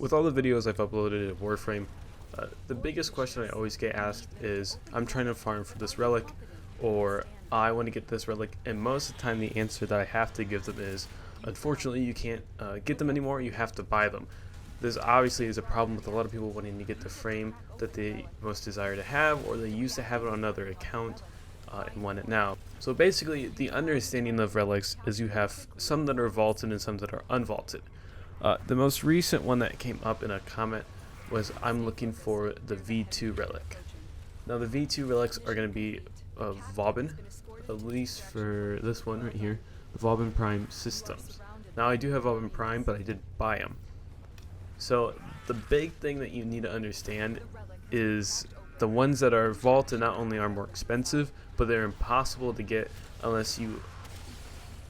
With all the videos I've uploaded in Warframe, the biggest question I always get asked is, I'm trying to farm for this relic, or I want to get this relic, and most of the time the answer that I have to give them is, unfortunately you can't get them anymore, you have to buy them. This obviously is a problem with a lot of people wanting to get the frame that they most desire to have, or they used to have it on another account and want it now. So basically, the understanding of relics is you have some that are vaulted and some that are unvaulted. The most recent one that came up in a comment was, I'm looking for the V2 relic. Now the V2 relics are going to be Vauban, at least for this one right here, Vauban Prime systems. Now I do have Vauban Prime, but I did buy them. So the big thing that you need to understand is the ones that are vaulted not only are more expensive, but they're impossible to get unless you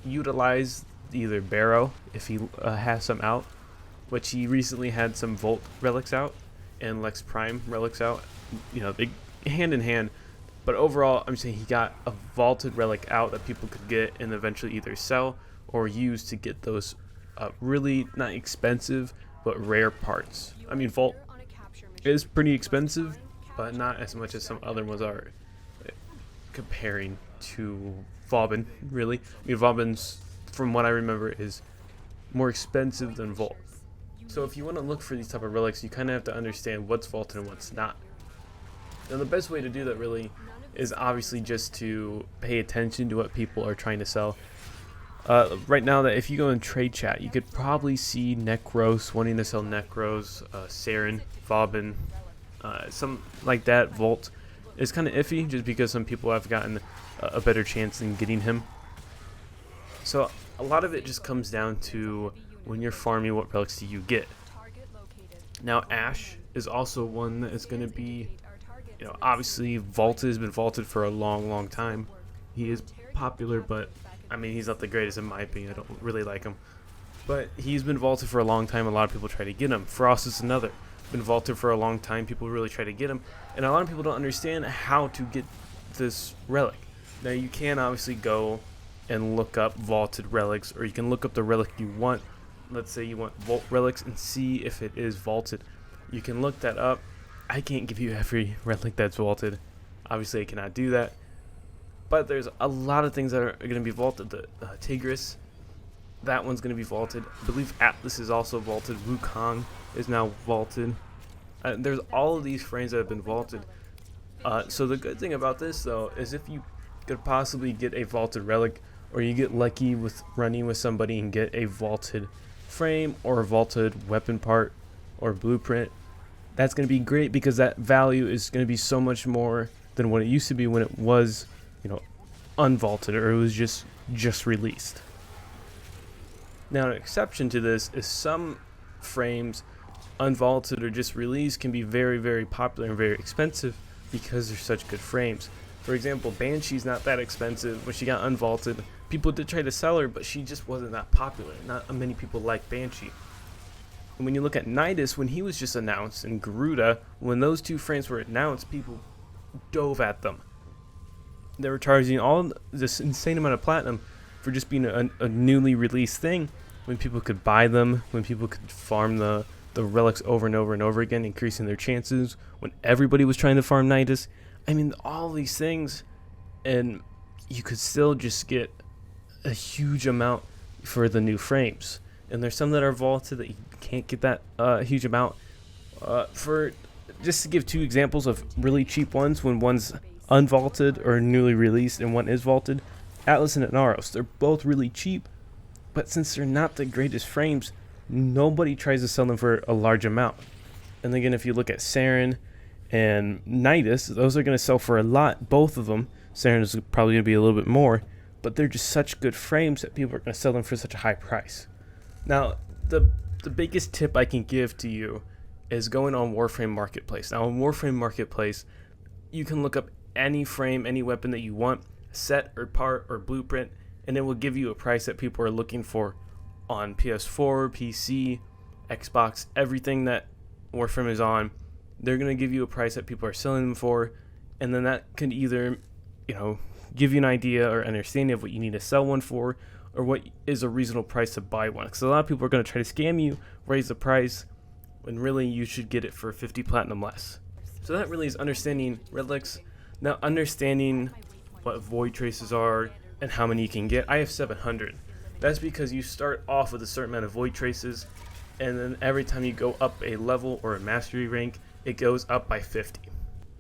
utilize either Barrow, if he has some out, which he recently had some Vault relics out, and Lex Prime relics out, you know, they hand in hand. But overall, I'm saying he got a vaulted relic out that people could get and eventually either sell or use to get those really not expensive but rare parts. I mean, Vault is pretty expensive, but not as much as some other ones are, comparing to Vauban, really. I mean, Vauban's, from what I remember, is more expensive than Vault. So if you want to look for these type of relics, you kind of have to understand what's vaulted and what's not. Now the best way to do that really is obviously just to pay attention to what people are trying to sell. Right now, that if you go in trade chat, you could probably see Necros wanting to sell Necros, Saren, Vauban, some like that. Vault is kind of iffy just because some people have gotten a better chance in getting him. So a lot of it just comes down to when you're farming, what relics do you get. Now Ash is also one that is going to be, you know, obviously vaulted, has been vaulted for a long time. He is popular, but I mean, he's not the greatest in my opinion. I don't really like him, but he's been vaulted for a long time. A lot of people try to get him. Frost is another, been vaulted for a long time. People really try to get him, and a lot of people don't understand how to get this relic. Now you can obviously go and look up vaulted relics, or you can look up the relic you want. Let's say you want Vault relics and see if it is vaulted. You can look that up. I can't give you every relic that's vaulted. Obviously I cannot do that, but there's a lot of things that are going to be vaulted. The Tigris, that one's going to be vaulted. I believe Atlas is also vaulted. Wukong is now vaulted. There's all of these frames that have been vaulted. So the good thing about this though is if you could possibly get a vaulted relic, or you get lucky with running with somebody and get a vaulted frame or a vaulted weapon part or blueprint, that's going to be great because that value is going to be so much more than what it used to be when it was, you know, unvaulted, or it was just released. Now an exception to this is some frames, unvaulted or just released, can be very popular and very expensive because they're such good frames. For example, Banshee's not that expensive. When she got unvaulted, people did try to sell her, but she just wasn't that popular. Not many people like Banshee. And when you look at Nidus, when he was just announced, and Garuda, when those two frames were announced, people dove at them. They were charging all this insane amount of platinum for just being a newly released thing, when people could buy them, when people could farm the relics over and over again, increasing their chances, when everybody was trying to farm Nidus. I mean, all these things, and you could still just get a huge amount for the new frames. And there's some that are vaulted that you can't get that huge amount. For just to give two examples of really cheap ones, when one's unvaulted or newly released and one is vaulted, Atlas and Inaros, they're both really cheap, but since they're not the greatest frames, nobody tries to sell them for a large amount. And again, if you look at Saren and Nidus, those are going to sell for a lot, both of them. Saren is probably going to be a little bit more, but they're just such good frames that people are going to sell them for such a high price. Now, the biggest tip I can give to you is going on Warframe Marketplace. Now, on Warframe Marketplace, you can look up any frame, any weapon that you want, set or part or blueprint, and it will give you a price that people are looking for on PS4, PC, Xbox, everything that Warframe is on. They're going to give you a price that people are selling them for, and then that can either, you know, give you an idea or understanding of what you need to sell one for, or what is a reasonable price to buy one. Because a lot of people are going to try to scam you, raise the price, when really you should get it for 50 platinum less. So that really is understanding relics. Now understanding what void traces are and how many you can get. I have 700. That's because you start off with a certain amount of void traces, and then every time you go up a level or a mastery rank, it goes up by 50.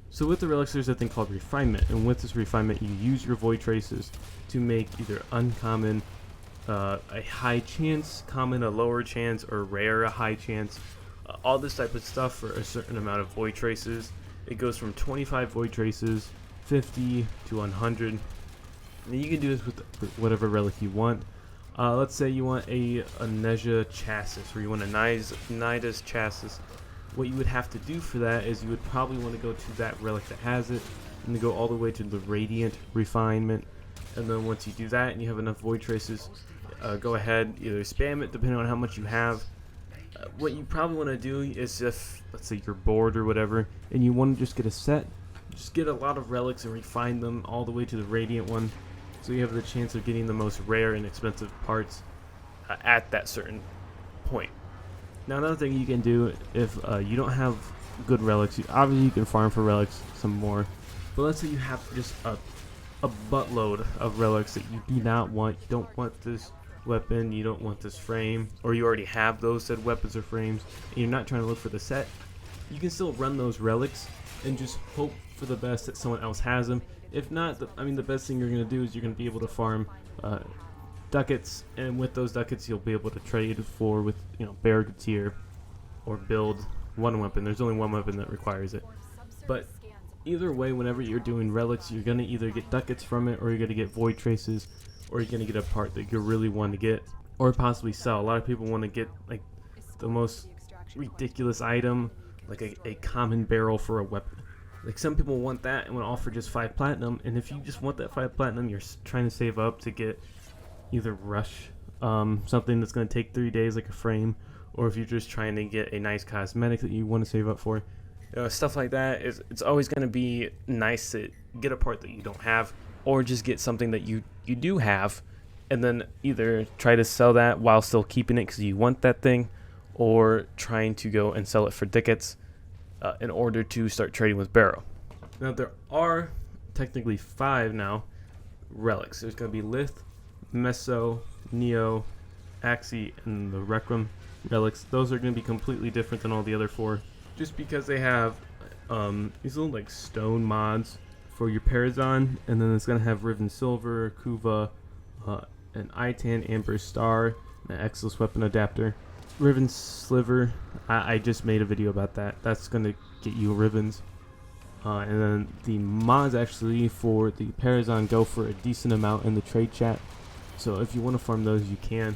So with the relics, there's a thing called refinement, and with this refinement, you use your void traces to make either uncommon, a high chance, common a lower chance, or rare a high chance. All this type of stuff for a certain amount of void traces. It goes from 25 void traces, 50 to 100. And you can do this with whatever relic you want. Let's say you want a Neja chassis, or you want a Nidus chassis. What you would have to do for that is you would probably want to go to that relic that has it, and then go all the way to the Radiant refinement. And then once you do that and you have enough void traces, go ahead, either spam it depending on how much you have. What you probably want to do is, if let's say you're bored or whatever and you want to just get a set, just get a lot of relics and refine them all the way to the Radiant one, so you have the chance of getting the most rare and expensive parts at that certain point. Now another thing you can do, if you don't have good relics, obviously you can farm for relics some more, but let's say you have just a buttload of relics that you do not want. You don't want this weapon, you don't want this frame, or you already have those said weapons or frames, and you're not trying to look for the set. You can still run those relics and just hope for the best that someone else has them. If not, the best thing you're going to do is you're going to be able to farm ducats, and with those ducats you'll be able to trade for with Barricadier, or build one weapon. There's only one weapon that requires it. But either way, whenever you're doing relics, you're going to either get ducats from it, or you're going to get void traces, or you're going to get a part that you really want to get, or possibly sell. A lot of people want to get like the most ridiculous item, like a common barrel for a weapon. Like some people want that and will offer just 5 platinum, and if you just want that 5 platinum, you're trying to save up to get either rush, something that's going to take 3 days like a frame, or if you're just trying to get a nice cosmetic that you want to save up for. Stuff like that, it's always going to be nice to get a part that you don't have, or just get something that you do have, and then either try to sell that while still keeping it because you want that thing, or trying to go and sell it for tickets in order to start trading with Barrow. Now there are technically 5 now relics. There's going to be Lith, Meso, Neo, Axie, and the Requiem relics. Those are going to be completely different than all the other 4, just because they have these little like stone mods for your Parazon, and then it's going to have Riven Silver, Kuva, an Itan Amber Star, an Exilus Weapon Adapter. Riven Sliver, I just made a video about that. That's going to get you Rivens. And then the mods actually for the Parazon go for a decent amount in the trade chat. So if you want to farm those, you can.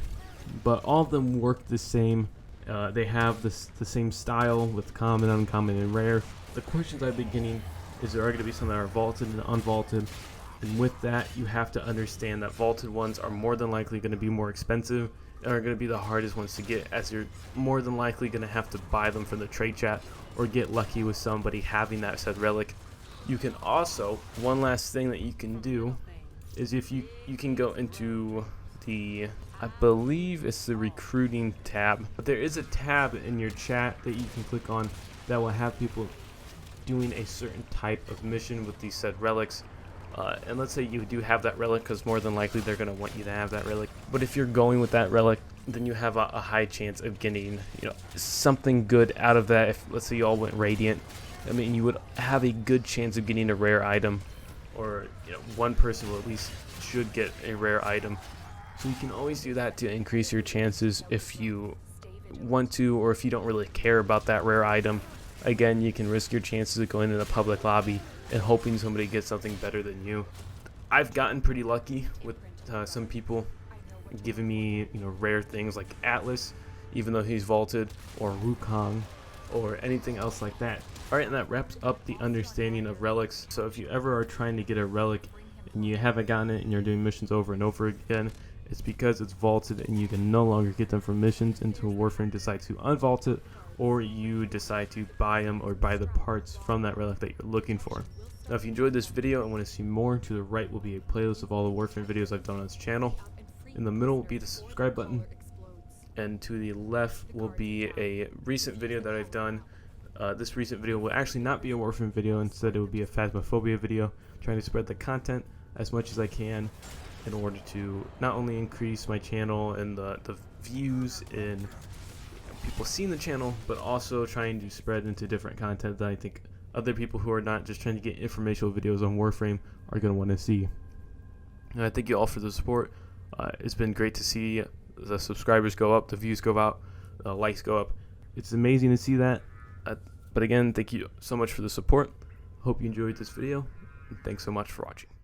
But all of them work the same. They have the same style with common, uncommon, and rare. The questions I've been getting is there are going to be some that are vaulted and unvaulted. And with that, you have to understand that vaulted ones are more than likely going to be more expensive and are going to be the hardest ones to get, as you're more than likely going to have to buy them from the trade chat or get lucky with somebody having that said relic. You can also, one last thing that you can do is if you can go into the, I believe it's the recruiting tab, but there is a tab in your chat that you can click on that will have people doing a certain type of mission with these said relics. And let's say you do have that relic, because more than likely they're going to want you to have that relic. But if you're going with that relic, then you have a high chance of getting something good out of that. If let's say you all went Radiant, you would have a good chance of getting a rare item, or one person will at least should get a rare item. So you can always do that to increase your chances if you want to, or if you don't really care about that rare item. Again, you can risk your chances of going in a public lobby and hoping somebody gets something better than you. I've gotten pretty lucky with some people giving me rare things like Atlas, even though he's vaulted, or Wukong, or anything else like that. Alright, and that wraps up the understanding of relics. So if you ever are trying to get a relic and you haven't gotten it and you're doing missions over and over again, it's because it's vaulted and you can no longer get them from missions until Warframe decides to unvault it, or you decide to buy them or buy the parts from that relic that you're looking for. Now if you enjoyed this video and want to see more, to the right will be a playlist of all the Warframe videos I've done on this channel. In the middle will be the subscribe button, and to the left will be a recent video that I've done. This recent video will actually not be a Warframe video, instead it will be a Phasmophobia video, trying to spread the content as much as I can in order to not only increase my channel and the views in people seeing the channel, but also trying to spread into different content that I think other people who are not just trying to get informational videos on Warframe are going to want to see. And I thank you all for the support. It's been great to see the subscribers go up, the views go out, the likes go up. It's amazing to see that. But again, thank you so much for the support. Hope you enjoyed this video. And thanks so much for watching.